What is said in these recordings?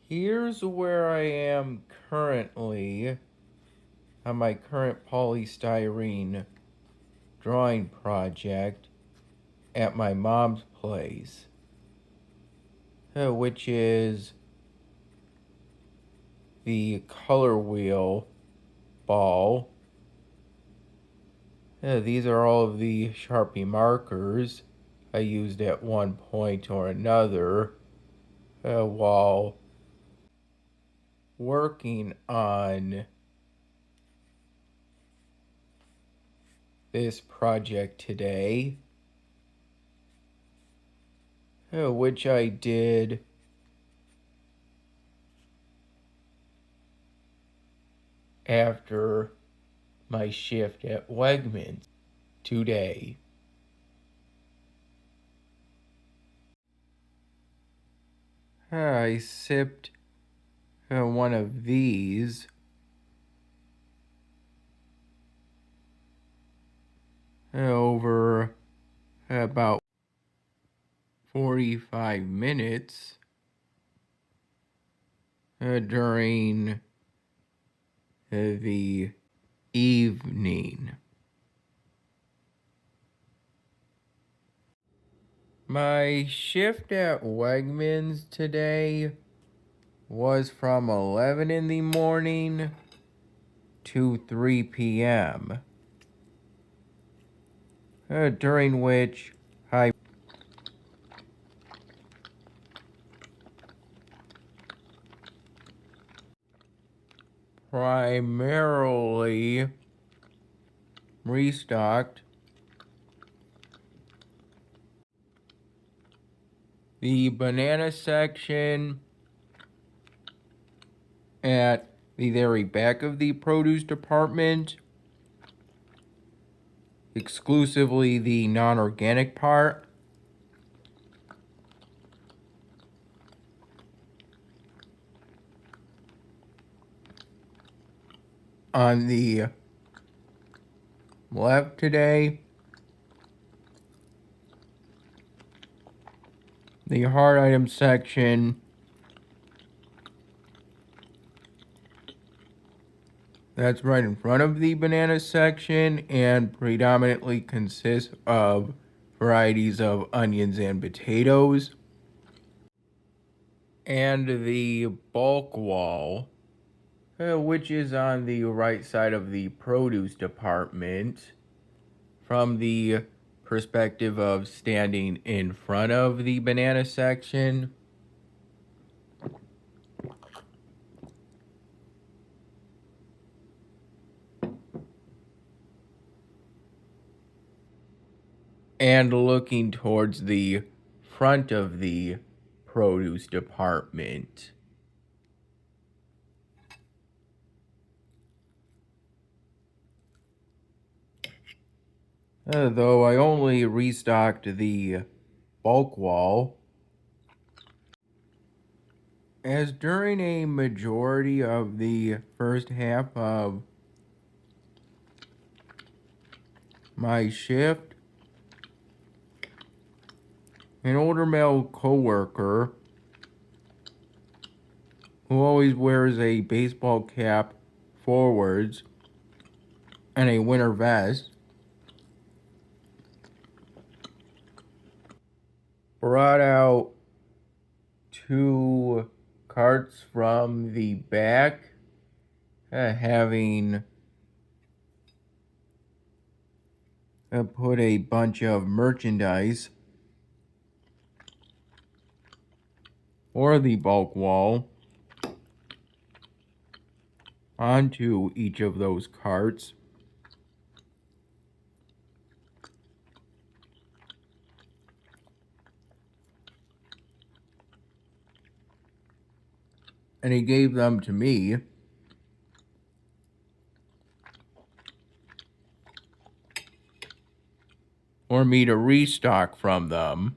Here's where I am currently on my current polystyrene drawing project at my mom's place, which is the color wheel ball. These are all of the Sharpie markers I used at one point or another while working on this project today, which I did after my shift at Wegmans today. I sipped one of these over about 45 minutes during the evening. My shift at Wegmans today was from 11 in the morning to 3 p.m., during which I primarily restocked the banana section at the very back of the produce department, exclusively the non-organic part. On the left today, the hard item section that's right in front of the banana section and predominantly consists of varieties of onions and potatoes. And the bulk wall, which is on the right side of the produce department, from the perspective of standing in front of the banana section. And looking towards the front of the produce department. Though I only restocked the bulk wall, as during a majority of the first half of my shift, an older male coworker who always wears a baseball cap forwards and a winter vest brought out 2 carts from the back, having put a bunch of merchandise or the bulk wall onto each of those carts. And he gave them to me. For me to restock from them.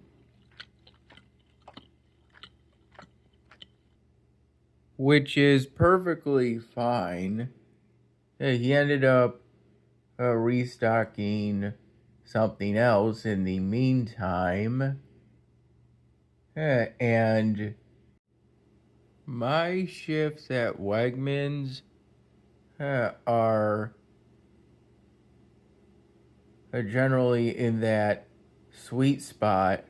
Which is perfectly fine. He ended up restocking something else in the meantime. And My shifts at Wegmans are generally in that sweet spot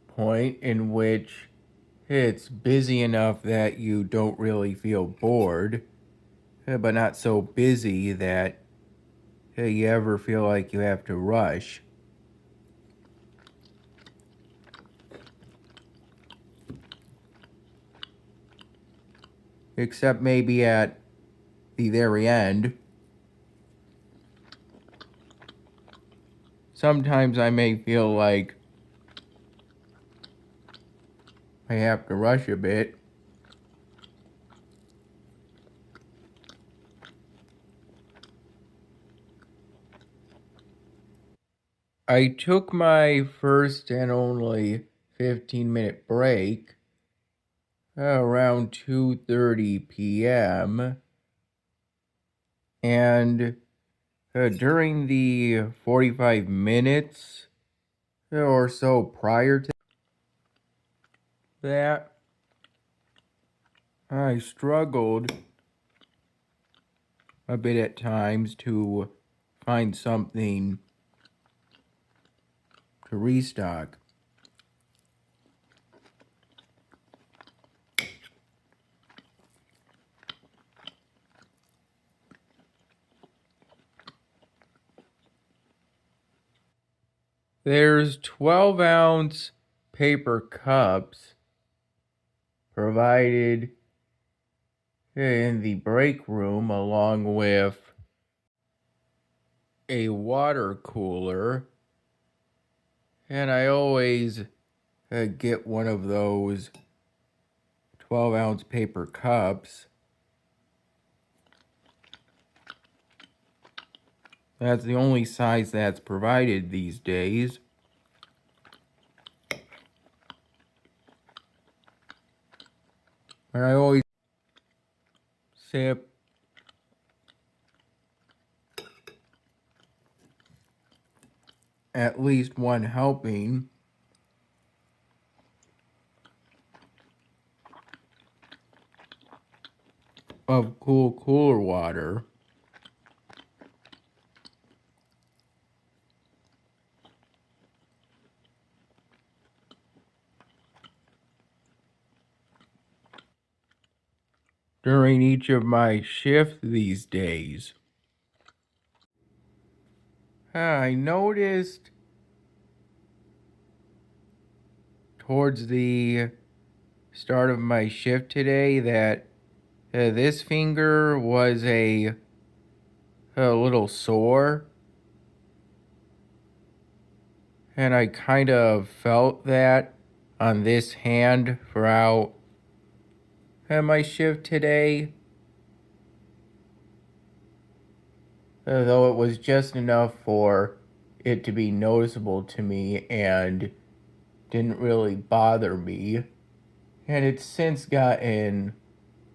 point in which it's busy enough that you don't really feel bored, but not so busy that you ever feel like you have to rush. Except maybe at the very end. Sometimes I may feel like I have to rush a bit. I took my first and only 15-minute break around 2:30 p.m. and during the 45 minutes or so prior to that, I struggled a bit at times to find something to restock. There's 12-ounce paper cups provided in the break room along with a water cooler, and I always get one of those 12-ounce paper cups. That's the only size that's provided these days. And I always sip at least one helping of cool cooler water. During each of my shifts these days. I noticed towards the start of my shift today that this finger was a little sore, and I kind of felt that on this hand throughout my shift today, though it was just enough for it to be noticeable to me and didn't really bother me. And it's since gotten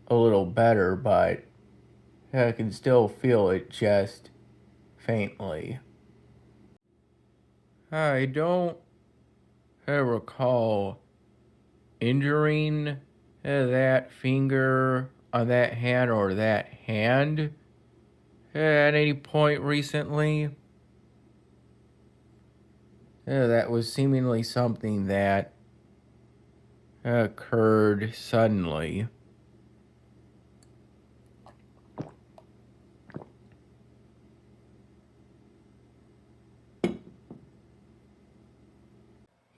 a little better, but I can still feel it just faintly. I don't recall injuring that finger on that hand or that hand at any point recently. That was seemingly something that occurred suddenly.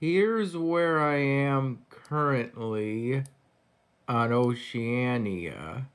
Here's where I am currently on Oceania.